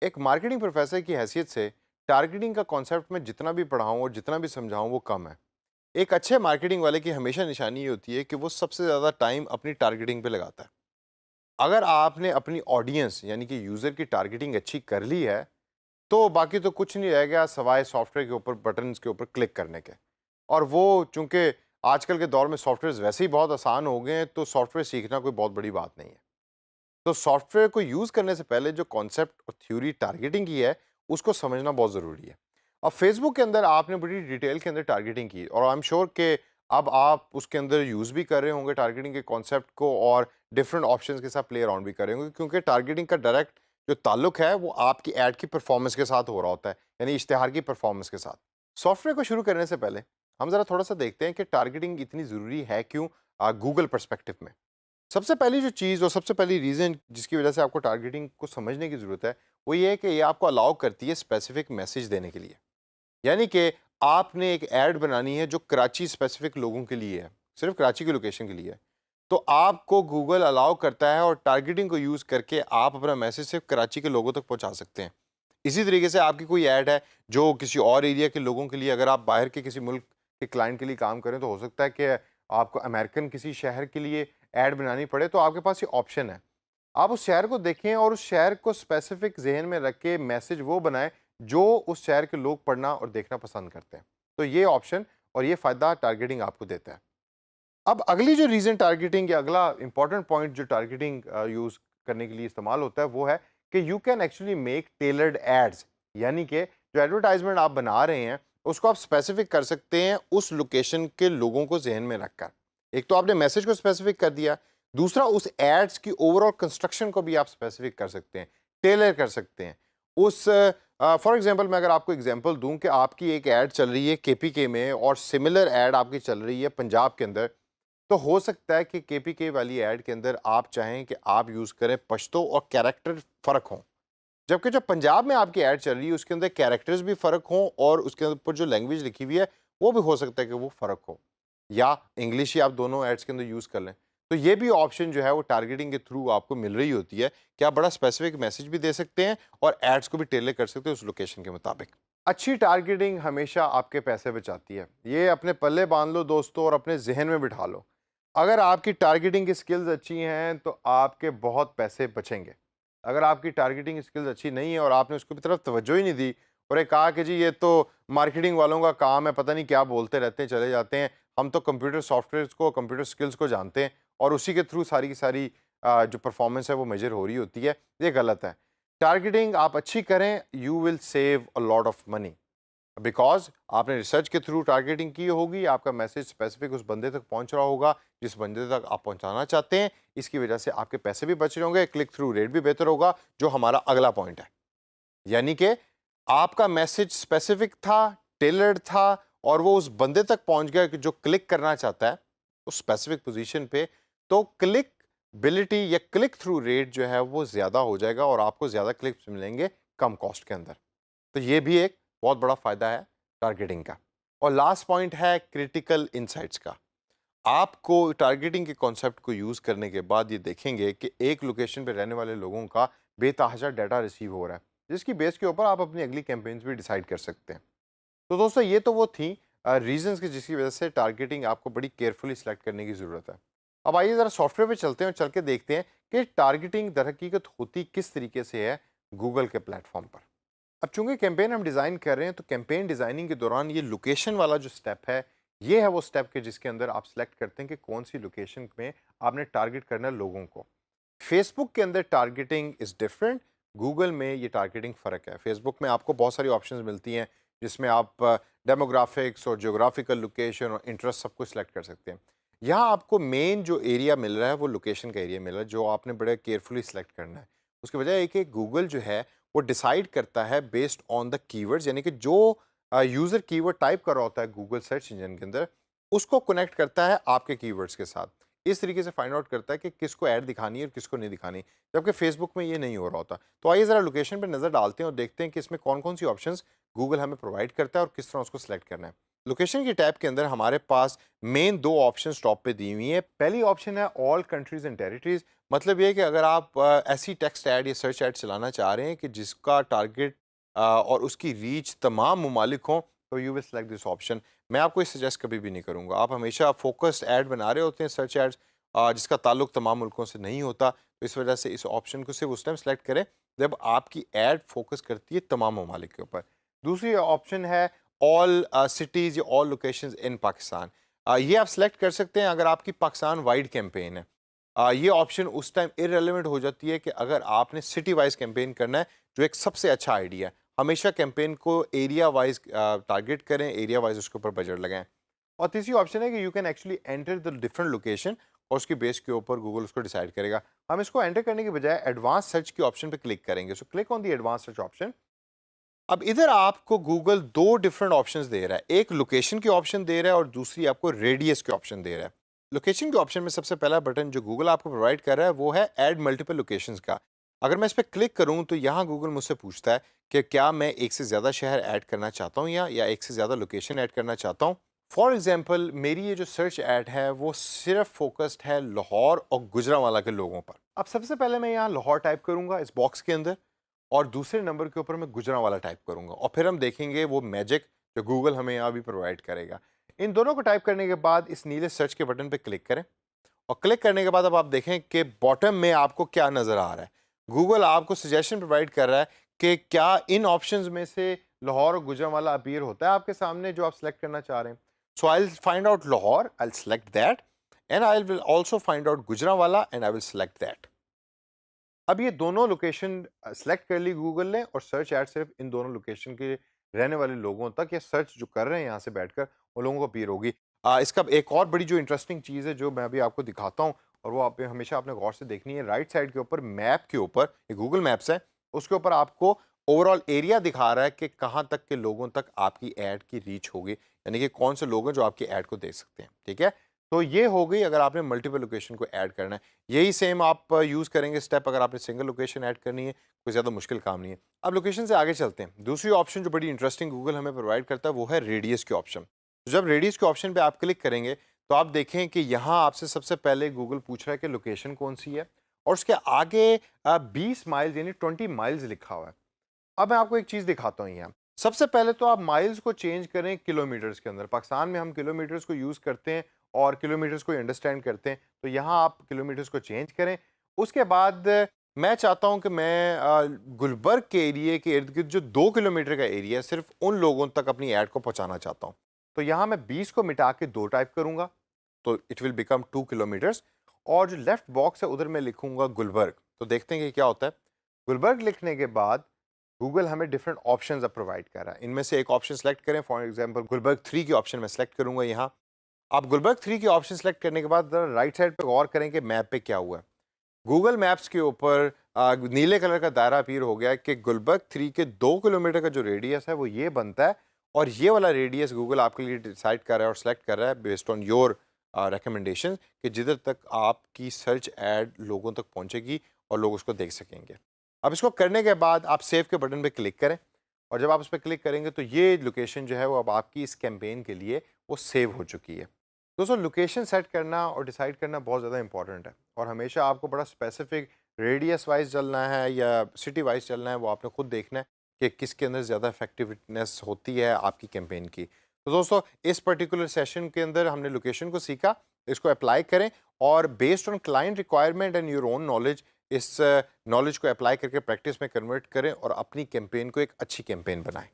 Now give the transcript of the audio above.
एक marketing professor की हैसियत से टारगेटिंग का कॉन्सेप्ट मैं जितना भी पढ़ाऊँ और जितना भी समझाऊँ वो कम है। एक अच्छे मार्केटिंग वाले की हमेशा निशानी ये होती है कि वो सबसे ज़्यादा टाइम अपनी टारगेटिंग पे लगाता है। अगर आपने अपनी ऑडियंस यानी कि यूज़र की टारगेटिंग अच्छी कर ली है, तो बाकी तो कुछ नहीं रह गया सिवाय सॉफ्टवेयर के ऊपर बटन्स के ऊपर क्लिक करने के। और वो चूँकि आजकल के दौर में सॉफ्टवेयर्स वैसे ही बहुत आसान हो गए हैं, तो सॉफ्टवेयर सीखना कोई बहुत बड़ी बात नहीं है। तो सॉफ्टवेयर को यूज़ करने से पहले जो कॉन्सेप्ट और थ्योरी टारगेटिंग की है, उसको समझना बहुत ज़रूरी है। अब फेसबुक के अंदर आपने बड़ी डिटेल के अंदर टारगेटिंग की और आई एम श्योर कि अब आप उसके अंदर यूज़ भी कर रहे होंगे टारगेटिंग के कॉन्सेप्ट को और डिफरेंट ऑप्शंस के साथ प्ले अराउंड भी कर रहे होंगे क्योंकि टारगेटिंग का डायरेक्ट जो ताल्लुक है वो आपकी ऐड की परफॉर्मेंस के साथ हो रहा होता है, यानी इश्तिहार की परफॉर्मेंस के साथ। सॉफ्टवेयर को शुरू करने से पहले हम ज़रा थोड़ा-सा देखते हैं कि टारगेटिंग इतनी ज़रूरी है क्यों गूगल पर्सपेक्टिव में। सबसे पहली जो चीज़ और सबसे पहली रीज़न जिसकी वजह से आपको टारगेटिंग को समझने की ज़रूरत है, वो ये है कि ये आपको अलाउ करती है स्पेसिफिक मैसेज देने के लिए। यानी कि आपने एक ऐड बनानी है जो कराची स्पेसिफिक लोगों के लिए है, सिर्फ़ कराची की लोकेशन के लिए है। तो आपको गूगल अलाउ करता है और टारगेटिंग को यूज़ करके आप अपना मैसेज सिर्फ़ कराची के लोगों तक पहुँचा सकते हैं। इसी तरीके से आपकी कोई ऐड है जो किसी और एरिया के लोगों के लिए अगर आप बाहर के किसी मुल्क के क्लाइंट के लिए काम करें तो हो सकता है कि आपको अमेरिकन किसी शहर के लिए ऐड बनानी पड़े तो आपके पास ये ऑप्शन है। आप उस शहर को देखें और उस शहर को स्पेसिफिक ज़हन में रख के मैसेज वो बनाएं जो उस शहर के लोग पढ़ना और देखना पसंद करते हैं। तो ये ऑप्शन और ये फ़ायदा टारगेटिंग आपको देता है। अब अगली जो रीज़न टारगेटिंग या अगला इंपॉर्टेंट पॉइंट जो टारगेटिंग यूज़ करने के लिए इस्तेमाल होता है वो है कि you can actually make tailored ads, यानी कि जो एडवर्टाइजमेंट आप बना रहे हैं उसको आप स्पेसिफिक कर सकते हैं उस लोकेशन के लोगों को जहन में रखकर। एक तो आपने मैसेज को स्पेसिफिक कर दिया, दूसरा उस एड्स की ओवरऑल कंस्ट्रक्शन को भी आप स्पेसिफिक कर सकते हैं, टेलर कर सकते हैं। उस फॉर एग्जांपल मैं अगर आपको एग्जांपल दूं कि आपकी एक ऐड चल रही है केपीके में और सिमिलर ऐड आपकी चल रही है पंजाब के अंदर, तो हो सकता है कि केपीके वाली ऐड के अंदर आप चाहें कि आप यूज़ करें पश्तो और कैरेक्टर फ़र्क हों। जबकि जो पंजाब में आपकी ऐड चल रही है उसके अंदर कैरेक्टर्स भी फ़र्क हों और उसके ऊपर जो लैंग्वेज लिखी हुई है वो भी हो सकता है कि वो फ़र्क हो, या इंग्लिश ही आप दोनों एड्स के अंदर यूज़ कर लें। तो ये भी ऑप्शन जो है वो टारगेटिंग के थ्रू आपको मिल रही होती है कि आप बड़ा स्पेसिफिक मैसेज भी दे सकते हैं और एड्स को भी टेलर कर सकते हैं उस लोकेशन के मुताबिक। अच्छी टारगेटिंग हमेशा आपके पैसे बचाती है। ये अपने पल्ले बांध लो दोस्तों और अपने ज़हन में बिठा लो। अगर आपकी टारगेटिंग की स्किल्स अच्छी हैं तो आपके बहुत पैसे बचेंगे। अगर आपकी टारगेटिंग स्किल्स अच्छी नहीं है और आपने उसकी तरफ तवज्जो ही नहीं दी और ये कहा कि जी ये तो मार्केटिंग वालों का काम है, पता नहीं क्या बोलते रहते हैं, चले जाते हैं, हम तो कंप्यूटर सॉफ्टवेयर्स को, कंप्यूटर स्किल्स को जानते हैं और उसी के थ्रू सारी की सारी जो परफॉर्मेंस है वो मेजर हो रही होती है, ये गलत है। टारगेटिंग आप अच्छी करें, you will save a lot of money because आपने रिसर्च के थ्रू टारगेटिंग की होगी, आपका मैसेज स्पेसिफिक उस बंदे तक पहुंच रहा होगा जिस बंदे तक आप पहुंचाना चाहते हैं। इसकी वजह से आपके पैसे भी बच रहे होंगे, क्लिक थ्रू रेट भी बेहतर होगा, जो हमारा अगला पॉइंट है। यानी कि आपका मैसेज स्पेसिफिक था, टेलर्ड था और वो उस बंदे तक पहुंच गया कि जो क्लिक करना चाहता है उस स्पेसिफिक पोजीशन पे। तो क्लिक बिलिटी या क्लिक थ्रू रेट जो है वो ज़्यादा हो जाएगा और आपको ज़्यादा क्लिक्स मिलेंगे कम कॉस्ट के अंदर। तो ये भी एक बहुत बड़ा फ़ायदा है टारगेटिंग का। और लास्ट पॉइंट है क्रिटिकल इनसाइट्स का। आपको टारगेटिंग के कॉन्सेप्ट को यूज़ करने के बाद ये देखेंगे कि एक लोकेशन पे रहने वाले लोगों का बेतहाशा डाटा रिसीव हो रहा है, जिसकी बेस के ऊपर आप अपनी अगली कैंपेन्स भी डिसाइड कर सकते हैं। तो दोस्तों ये तो वो थी रीजंस की जिसकी वजह से टारगेटिंग आपको बड़ी केयरफुली सिलेक्ट करने की ज़रूरत है। अब आइए ज़रा सॉफ्टवेयर पे चलते हैं और चल के देखते हैं कि टारगेटिंग दर हकीकत होती किस तरीके से है गूगल के प्लेटफॉर्म पर। अब चूंकि कैंपेन हम डिज़ाइन कर रहे हैं तो कैंपेन डिज़ाइनिंग के दौरान ये लोकेशन वाला जो स्टेप है, ये है वो स्टेप के जिसके अंदर आप सेलेक्ट करते हैं कि कौन सी लोकेशन में आपने टारगेट करना है लोगों को। फेसबुक के अंदर टारगेटिंग इज़ डिफरेंट, गूगल में ये टारगेटिंग फ़र्क है। फेसबुक में आपको बहुत सारी ऑप्शंस मिलती हैं जिसमें आप डेमोग्राफिक्स और जियोग्राफिकल लोकेशन और इंटरेस्ट सब कुछ सेलेक्ट कर सकते हैं। यहाँ आपको मेन जो एरिया मिल रहा है वो लोकेशन का एरिया मिल रहा है जो आपने बड़े केयरफुली सेलेक्ट करना है। उसकी वजह है कि गूगल जो है वो डिसाइड करता है बेस्ड ऑन द कीवर्ड्स, यानी कि जो यूज़र कीवर्ड टाइप कर रहा होता है गूगल सर्च इंजन के अंदर, उसको कनेक्ट करता है आपके कीवर्ड्स के साथ। इस तरीके से फाइंड आउट करता है कि किसको ऐड दिखानी है और किसको नहीं दिखानी, जबकि फेसबुक में ये नहीं हो रहा होता। तो आइए ज़रा लोकेशन पे नज़र डालते हैं और देखते हैं कि इसमें कौन-कौन सी ऑप्शंस गूगल हमें प्रोवाइड करता है और किस तरह उसको सेलेक्ट करना है। लोकेशन की टैब के अंदर हमारे पास मेन 2 ऑप्शंस टॉप पे दी हुई हैं। पहली ऑप्शन है ऑल कंट्रीज़ एंड टेरिटरीज़, मतलब ये है कि अगर आप ऐसी टेक्स्ट ऐड या सर्च ऐड चलाना चाह रहे हैं कि जिसका टारगेट और उसकी रीच तमाम ममालिक हों, तो you will select this option. मैं आपको ये सजेस्ट कभी भी नहीं करूँगा। आप हमेशा फोकस्ड ऐड बना रहे होते हैं, सर्च एड्स जिसका ताल्लुक तमाम मुल्कों से नहीं होता, तो इस वजह से इस ऑप्शन को सिर्फ उस टाइम सेलेक्ट करें जब आपकी ऐड फोकस करती है तमाम ममालिक के ऊपर। दूसरी ऑप्शन है ऑल सिटीज़ या ऑल लोकेशंस इन पाकिस्तान। ये आप सेलेक्ट कर सकते हैं अगर आपकी पाकिस्तान वाइड कैंपेन है। ये ऑप्शन उस टाइम इररिलेवेंट हो जाती है कि अगर आपने सिटी वाइज कैंपेन करना है, जो एक सबसे अच्छा आइडिया है। हमेशा कैंपेन को एरिया वाइज टारगेट करें, एरिया वाइज उसके ऊपर बजट लगाएं। और तीसरी ऑप्शन है कि you can actually enter the different location और उसकी बेस के ऊपर गूगल उसको डिसाइड करेगा। हम इसको एंटर करने के बजाय एडवांस सर्च के ऑप्शन पे क्लिक करेंगे। So click on the advance search option. अब इधर आपको गूगल दो डिफरेंट ऑप्शंस दे रहा है, एक लोकेशन के ऑप्शन दे रहा है और दूसरी आपको रेडियस के ऑप्शन दे रहा है। लोकेशन के ऑप्शन में सबसे पहला बटन जो गूगल आपको प्रोवाइड कर रहा है वो है ऐड मल्टीपल लोकेशंस का। अगर मैं इस पर क्लिक करूं तो यहाँ गूगल मुझसे पूछता है कि क्या मैं एक से ज़्यादा शहर ऐड करना चाहता हूँ या एक से ज़्यादा लोकेशन ऐड करना चाहता हूँ। फॉर एग्जाम्पल मेरी ये जो सर्च ऐड है वो सिर्फ फोकस्ड है लाहौर और गुजरांवाला के लोगों पर। अब सबसे पहले मैं यहाँ लाहौर टाइप करूँगा इस बॉक्स के अंदर और दूसरे नंबर के ऊपर मैं गुजरांवाला टाइप करूँगा और फिर हम देखेंगे वो मैजिक जो गूगल हमें यहाँ भी प्रोवाइड करेगा। इन दोनों को टाइप करने के बाद इस नीले सर्च के बटन पे क्लिक करें और क्लिक करने के बाद अब आप देखें कि बॉटम में आपको क्या नज़र आ रहा है। गूगल आपको सजेशन प्रोवाइड कर रहा है कि क्या इन ऑप्शंस में से लाहौर और गुजरांवाला अपीयर होता है आपके सामने जो आप सेलेक्ट करना चाह रहे हैं। So I will find out Lahore, I will select that and I will also find out Gujranwala and I will select that. अब ये दोनों लोकेशन सेलेक्ट कर ली गूगल ने और सर्च ऐड सिर्फ इन दोनों लोकेशन के रहने वाले लोगों तक या सर्च जो कर रहे हैं यहाँ से बैठकर उन लोगों को अपीयर होगी। इसका एक और बड़ी जो इंटरेस्टिंग चीज़ है जो मैं अभी आपको दिखाता हूँ और वो आप हमेशा आपने गौर से देखनी है। राइट साइड के ऊपर मैप के ऊपर ये गूगल मैप्स है, उसके ऊपर आपको ओवरऑल एरिया दिखा रहा है कि कहाँ तक के लोगों तक आपकी ऐड की रीच होगी, यानी कि कौन से लोग हैं जो आपकी ऐड को देख सकते हैं। ठीक है, तो ये हो गई अगर आपने मल्टीपल लोकेशन को ऐड करना है। यही सेम आप यूज़ करेंगे स्टेप अगर आपने सिंगल लोकेशन ऐड करनी है, कोई ज़्यादा मुश्किल काम नहीं है। अब लोकेशन से आगे चलते हैं। दूसरी ऑप्शन जो बड़ी इंटरेस्टिंग गूगल हमें प्रोवाइड करता है वो है रेडियस के ऑप्शन। तो जब रेडियस के ऑप्शन पे आप क्लिक करेंगे तो आप देखें कि यहाँ आपसे सबसे पहले गूगल पूछ रहा है कि लोकेशन कौन सी है और उसके आगे 20 माइल्स यानी 20 माइल्स लिखा हुआ है। अब मैं आपको एक चीज़ दिखाता हूँ यहाँ। सबसे पहले तो आप माइल्स को चेंज करें किलोमीटर्स के अंदर। पाकिस्तान में हम किलोमीटर्स को यूज़ करते हैं और किलोमीटर्स को अंडरस्टैंड करते हैं। तो यहाँ आप किलोमीटर्स को चेंज करें। उसके बाद मैं चाहता हूँ कि मैं गुलबर्ग के एरिए के इर्द-गिर्द जो 2 किलोमीटर का एरिया है, सिर्फ़ उन लोगों तक अपनी ऐड को पहुँचाना चाहता हूँ। तो यहाँ मैं 20 को मिटा के 2 टाइप करूँगा, तो इट विल बिकम 2 किलोमीटर्स और जो लेफ्ट बॉक्स है उधर मैं लिखूँगा गुलबर्ग। तो देखते हैं कि क्या होता है। गुलबर्ग लिखने के बाद गूगल हमें डिफरेंट ऑप्शंस अब प्रोवाइड कर रहा है। इनमें से एक ऑप्शन सेलेक्ट करें, फॉर एग्जांपल गुलबर्ग 3 की ऑप्शन मैं सेलेक्ट करूंगा यहाँ। आप गुलबर्ग 3 की ऑप्शन सेलेक्ट करने के बाद ज़रा राइट साइड पे गौर करें कि मैप पे क्या हुआ है। गूगल मैप्स के ऊपर नीले कलर का दायरा अपीयर हो गया है कि गुलबर्ग 3 के 2 किलोमीटर का जो रेडियस है वो ये बनता है और ये वाला रेडियस गूगल आपके लिए डिसाइड कर रहा है और सेलेक्ट कर रहा है बेस्ड ऑन योर रिकमेंडेशन कि जिधर तक आपकी सर्च ऐड लोगों तक पहुंचेगी और लोग उसको देख सकेंगे। अब इसको करने के बाद आप सेव के बटन पे क्लिक करें और जब आप उस पर क्लिक करेंगे तो ये लोकेशन जो है वो अब आपकी इस कैंपेन के लिए वो सेव हो चुकी है। दोस्तों लोकेशन सेट करना और डिसाइड करना बहुत ज़्यादा इंपॉर्टेंट है और हमेशा आपको बड़ा स्पेसिफिक रेडियस वाइज चलना है या सिटी वाइज चलना है, वो आपने खुद देखना है कि किसके अंदर ज़्यादा इफेक्टिवनेस होती है आपकी कैंपेन की। तो दोस्तों इस पर्टिकुलर सेशन के अंदर हमने लोकेशन को सीखा, इसको अप्लाई करें और based on client requirement and your own knowledge इस नॉलेज को अप्लाई करके प्रैक्टिस में कन्वर्ट करें और अपनी कैंपेन को एक अच्छी कैंपेन बनाएं।